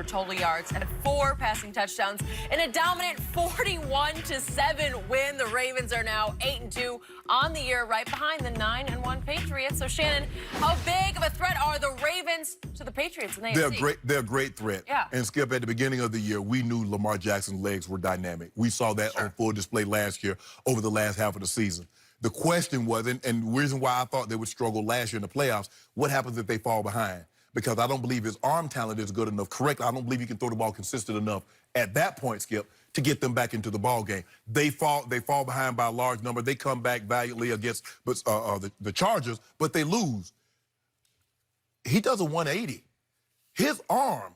200 total yards and 4 passing touchdowns in a dominant 41-7 win. The Ravens are now 8-2 on the year, right behind the 9-1 Patriots. So, Shannon, how big of a threat are the Ravens to the Patriots in the AFC? They're a great threat. Yeah. And, Skip, at the beginning of the year, we knew Lamar Jackson's legs were dynamic. We saw that on full display last year over the last half of the season. The question was, and the reason why I thought they would struggle last year in the playoffs, what happens if they fall behind? Because I don't believe his arm talent is good enough. Correct, I don't believe he can throw the ball consistent enough at that point, Skip, to get them back into the ball game. They fall behind by a large number. They come back valiantly against the Chargers, but they lose. He does a 180. His arm,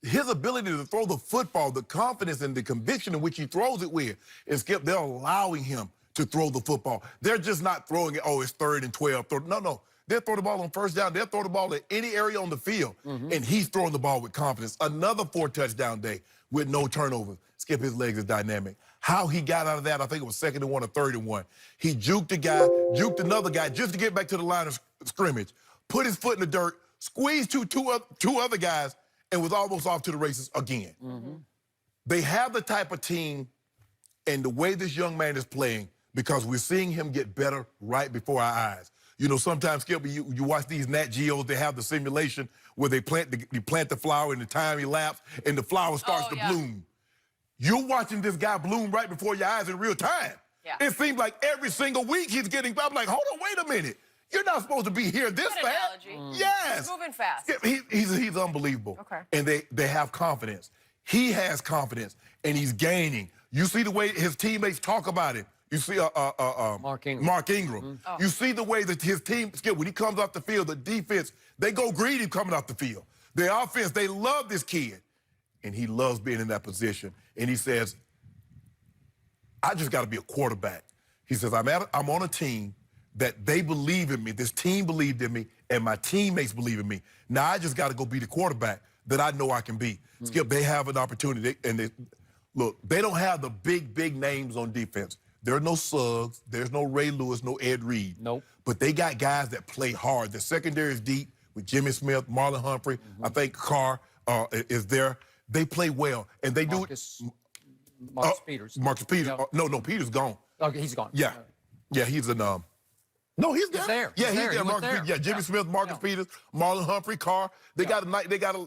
his ability to throw the football, the confidence and the conviction in which he throws it with, and Skip, they're allowing him to throw the football. They're just not throwing it, oh, it's 3rd and 12. No. They'll throw the ball on first down. They'll throw the ball at any area on the field. And he's throwing the ball with confidence. Another 4-touchdown day with no turnovers. Skip, his legs is dynamic. How he got out of that, I think it was 2nd and 1 or 3rd and 1. He juked a guy, juked another guy just to get back to the line of scrimmage, put his foot in the dirt, squeezed two other guys, and was almost off to the races again. They have the type of team and the way this young man is playing, because we're seeing him get better right before our eyes. You know, sometimes, Skip, you watch these Nat Geos, they have the simulation where they plant the flower and the time elapses and the flower starts to bloom. You're watching this guy bloom right before your eyes in real time. Yeah. It seems like every single week he's getting, I'm like, hold on, wait a minute. You're not supposed to be here this fast. Yes. He's moving fast. Yeah, he's unbelievable. Okay. And they have confidence. He has confidence, and he's gaining. You see the way his teammates talk about him. You see Mark Ingram. You see the way that his team, Skip, when he comes off the field, the defense, they go greedy coming off the field. The offense, they love this kid. And he loves being in that position. And he says, I just got to be a quarterback. He says, I'm on a team that they believe in me. This team believed in me, and my teammates believe in me. Now I just got to go be the quarterback that I know I can be. Skip, they have an opportunity. Look, they don't have the big names on defense. There are no Suggs. There's no Ray Lewis, no Ed Reed. Nope. But they got guys that play hard. The secondary is deep with Jimmy Smith, Marlon Humphrey. I think Carr is there. They play well, and they do it. Marcus Peters. Marcus Peters. No, Peters gone. Okay, he's gone. Yeah, he's in. No, he's there. there. Yeah, he's there. He Marcus there. Peters. Yeah, Jimmy Smith, Marcus Peters, Marlon Humphrey, Carr. They got a lot. They got a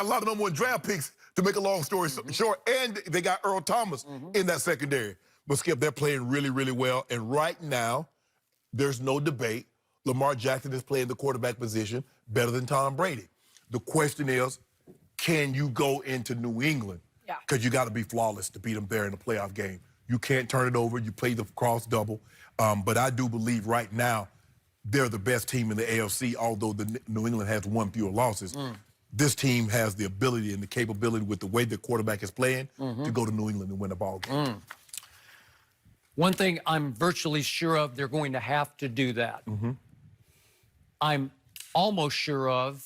lot of number 1 draft picks. To make a long story short, and they got Earl Thomas in that secondary. But, Skip, they're playing really, really well. And right now, there's no debate. Lamar Jackson is playing the quarterback position better than Tom Brady. The question is, can you go into New England? Yeah. Because you got to be flawless to beat them there in the playoff game. You can't turn it over. You play the cross double. But I do believe right now they're the best team in the AFC, although the New England has 1 fewer losses. This team has the ability and the capability with the way the quarterback is playing to go to New England and win a ball game. One thing I'm virtually sure of, they're going to have to do that. I'm almost sure of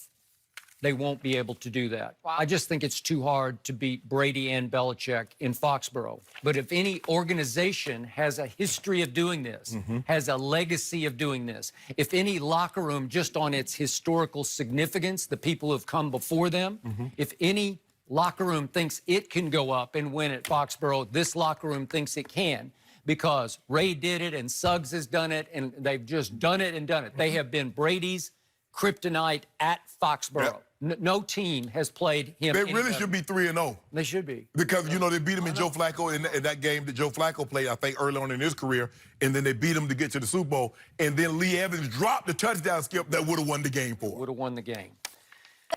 they won't be able to do that. Wow. I just think it's too hard to beat Brady and Belichick in Foxborough. But if any organization has a history of doing this, has a legacy of doing this, if any locker room, just on its historical significance, the people who have come before them, if any locker room thinks it can go up and win at Foxborough, this locker room thinks it can, because Ray did it and Suggs has done it, and they've just done it and done it. They have been Brady's kryptonite at Foxborough. No team has played him. They really should be 3-0. They should be. Because, you know, they beat him in Joe Flacco in that game that Joe Flacco played, I think, early on in his career. And then they beat him to get to the Super Bowl. And then Lee Evans dropped the touchdown, Skip, that would have won the game for him. Would have won the game.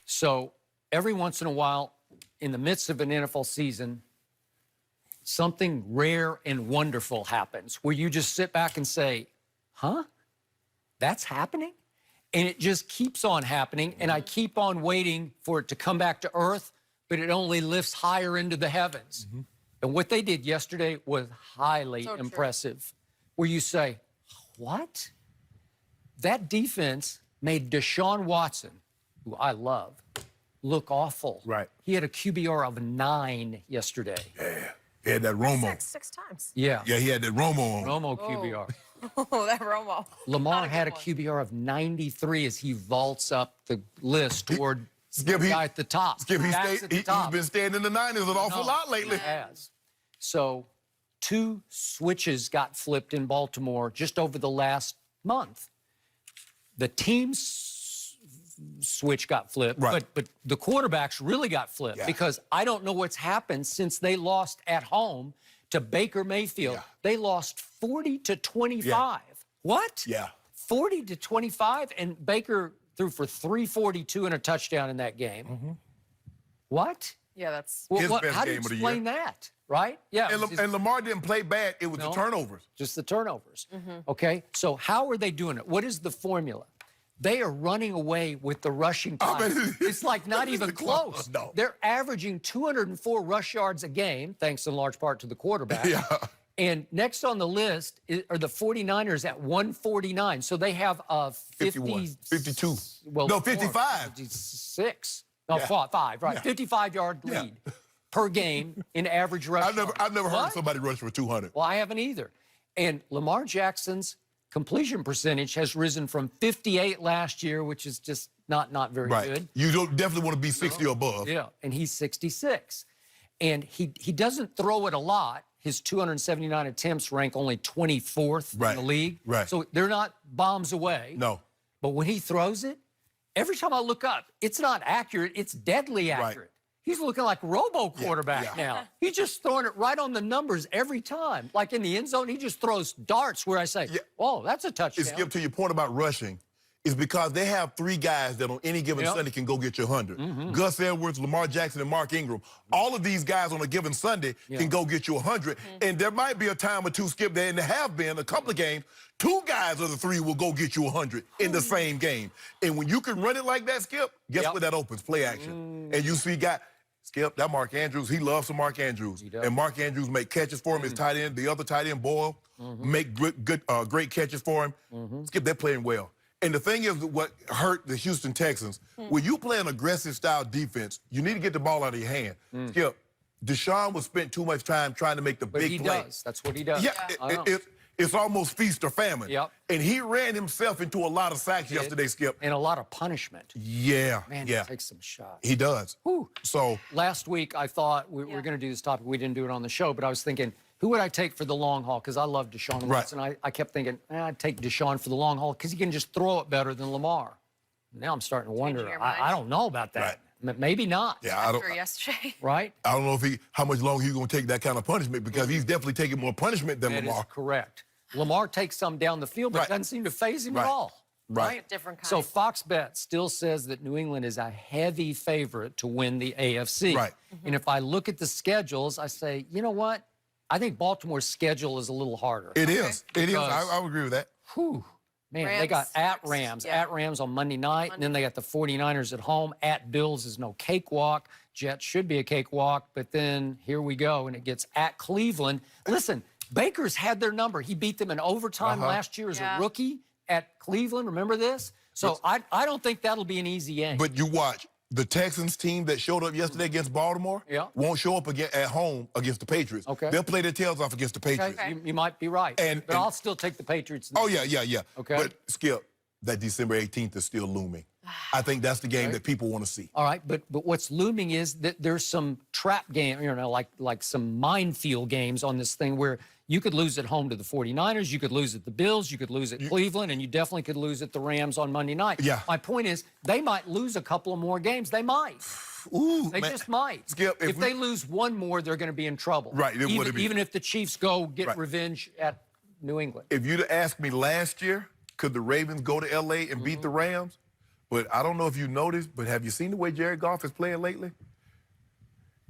So every once in a while, in the midst of an NFL season, something rare and wonderful happens where you just sit back and say, huh? That's happening? And it just keeps on happening, and I keep on waiting for it to come back to earth, but it only lifts higher into the heavens. And what they did yesterday was highly impressive, where you say, what? That defense made Deshaun Watson, who I love, look awful. Right. He had a QBR of 9 yesterday. Yeah. He had that Romo. Six times. Yeah. Yeah, he had that Romo on. Romo QBR. Oh, that Romo. Lamar had a QBR of 93 as he vaults up the list toward Skip, guy at the top. Skip, Backs he's at the top. been staying in the 90s an awful lot lately. He has. So 2 switches got flipped in Baltimore just over the last month. The team's switch got flipped, Right. but the quarterbacks really got flipped because I don't know what's happened since they lost at home to Baker Mayfield. Yeah. They lost 40-25. Yeah. What? Yeah. 40-25, and Baker threw for 342 and a touchdown in that game. Mm-hmm. What? Yeah, that's His best how do you game of the explain year. that? Right? Yeah. And Lamar didn't play bad. It was No. the turnovers. Just the turnovers. Okay, so how are they doing it? What is the formula? They are running away with the rushing time. It's like not even close. No. They're averaging 204 rush yards a game, thanks in large part to the quarterback. Yeah. And next on the list are the 49ers at 149. So they have a 51, 52. Well, No, 55. 56. No, Yeah. 5, right. Yeah. 55-yard Yeah. lead per game in average rush I've never heard What? somebody rush for 200. Well, I haven't either. And Lamar Jackson's completion percentage has risen from 58 last year, which is just not very Right. good. You don't definitely want to be 60 or above. Yeah, and he's 66. And he doesn't throw it a lot. His 279 attempts rank only 24th Right. in the league. Right. So they're not bombs away. No. But when he throws it, every time I look up, it's not accurate, it's deadly accurate. He's looking like Robo quarterback now. He's just throwing it right on the numbers every time. Like in the end zone, he just throws darts where I say, oh, that's a touchdown. Skip, to your point about rushing, is because they have 3 guys that on any given Yep. Sunday can go get you 100. Gus Edwards, Lamar Jackson, and Mark Ingram. All of these guys on a given Sunday can go get you 100. And there might be a time or two, Skip, there, and there have been a couple of games, 2 guys of the 3 will go get you 100 in the same game. And when you can run it like that, Skip, guess what that opens? Play action. And you see guys, Skip, that Mark Andrews, he loves some Mark Andrews. And Mark Andrews make catches for him. His tight end, the other tight end, Boyle, make great catches for him. Skip, they're playing well. And the thing is, what hurt the Houston Texans, when you play an aggressive style defense, you need to get the ball out of your hand. Skip, Deshaun was spent too much time trying to make the But big he play. does. That's what he does. Yeah, I know. it's almost feast or famine. Yep. And he ran himself into a lot of sacks yesterday, Skip. And a lot of punishment. Yeah, Man, yeah. he takes some shots. He does. Whew. So Last week, I thought we were going to do this topic. We didn't do it on the show, but I was thinking, who would I take for the long haul? Because I love Deshaun Watson. I kept thinking, I'd take Deshaun for the long haul because he can just throw it better than Lamar. Now I'm starting to wonder. your mind? I don't know about that. Maybe not. yeah, I don't. for yesterday. Right? I don't know if how much longer he's gonna take that kind of punishment because he's definitely taking more punishment than That is Lamar. correct. Lamar takes some down the field, but Right. it doesn't seem to faze him at Right. all. Right. Different kind. So Fox Bet still says that New England is a heavy favorite to win the AFC. Right. And if I look at the schedules, I say, you know what? I think Baltimore's schedule is a little harder. It is. It is. Because- I would agree with that. Whew. Man, they got Rams at next. Rams. Yeah. At Rams on Monday night, and then they got the 49ers at home. At Bills is no cakewalk. Jets should be a cakewalk, but then here we go, and it gets at Cleveland. Listen, Baker's had their number. He beat them in overtime last year as a rookie at Cleveland. Remember this? So I don't think that'll be an easy game. But you watch the Texans team that showed up yesterday against Baltimore. Won't show up again at home against the Patriots. Okay. They'll play their tails off against the Patriots. Okay, you might be right. But I'll still take the Patriots. Oh yeah. Okay. But Skip, that December 18th is still looming. I think that's the game that people want to see. All right, but what's looming is that there's some trap game, like some minefield games on this thing where you could lose at home to the 49ers, you could lose at the Bills, you could lose at Cleveland, and you definitely could lose at the Rams on Monday night. Yeah. My point is, they might lose a couple of more games. They might. Ooh, They man. just might. Skip, if they lose one more, they're going to be in trouble. Right, it would be. Even if the Chiefs go get Right. revenge at New England. If you'd have asked me last year, could the Ravens go to L.A. and beat the Rams? But I don't know if you noticed, but have you seen the way Jared Goff is playing lately?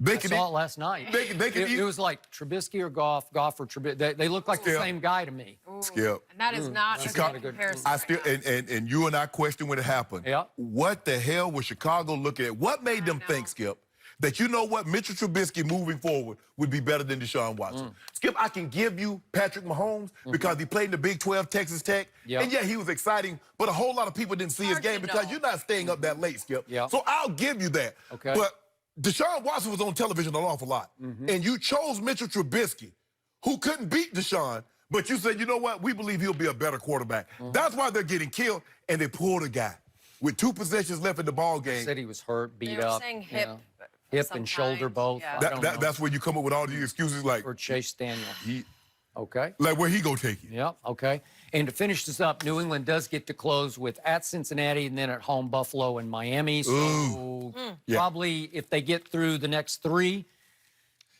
They I saw it last night. They could it was like Trubisky or Goff or Trubisky. They look like the same guy to me. Skip. And that is not a not a good good comparison. I still and you and I question when it happened. Yeah. What the hell was Chicago looking at? What made them think, Skip, that you know what, Mitchell Trubisky moving forward would be better than Deshaun Watson? Skip, I can give you Patrick Mahomes because he played in the Big 12, Texas Tech. Yeah. And yeah, he was exciting, but a whole lot of people didn't see his Hard to game because know. you're not staying up that late, Skip. Yeah. So I'll give you that. Okay. But Deshaun Watson was on television an awful lot. And you chose Mitchell Trubisky, who couldn't beat Deshaun, but you said, you know what, we believe he'll be a better quarterback. That's why they're getting killed, and they pulled a guy. with 2 possessions left in the ball game. Said he was hurt, beat They were up. saying you hip. know. of Hip some and shoulder kind. both. Yeah. I don't know. That's when you come up with all these excuses like, Or Chase Daniel. he, Okay. like where he gonna take it? Yep. Okay. And to finish this up, New England does get to close with at Cincinnati and then at home Buffalo and Miami. So Yeah. probably if they get through the next 3,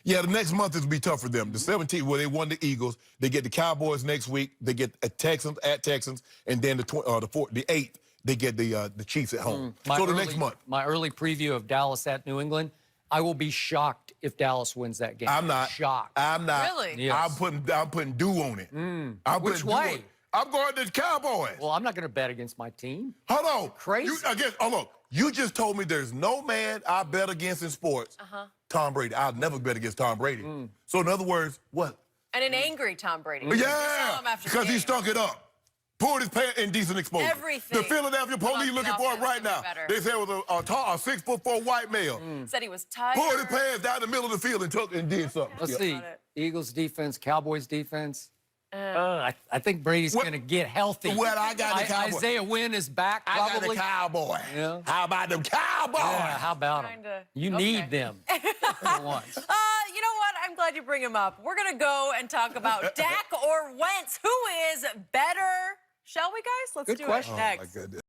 Yeah, the next month is gonna be tough for them. The 17th, where they won the Eagles, they get the Cowboys next week. They get at Texans, and then the 8th they get the Chiefs at home. So the next month, my early preview of Dallas at New England, I will be shocked if Dallas wins that game. I'm not shocked. I'm not. Really? Yes. I'm putting due on it. I'm Which putting due on way? it. I'm going to the Cowboys. Well, I'm not going to bet against my team. Hold on. Crazy. Hold on. You just told me there's no man I bet against in sports. Tom Brady. I'll never bet against Tom Brady. So in other words, what? And an angry Tom Brady. You saw Yeah, him after the because he game. stunk it up. Pulled his pants indecent exposure. Everything. The Philadelphia about police the looking for him offense right to be now. better. They said it was a 6'4" white male. Said he was tired. Pulled his pants down the middle of the field and did something. Let's Yeah. see. Got it. Eagles defense, Cowboys defense. I think Brady's What- going to get healthy. Well, I got the Cowboys. Isaiah Wynn is back, I got probably. the Cowboys. Yeah. How about them Cowboys? Yeah, how about them? Kinda. You Okay. need them for once. You know what? I'm glad you bring him up. We're going to go and talk about Dak or Wentz. Who is better? Shall we, guys? Let's Good do question. it Oh, my next. goodness.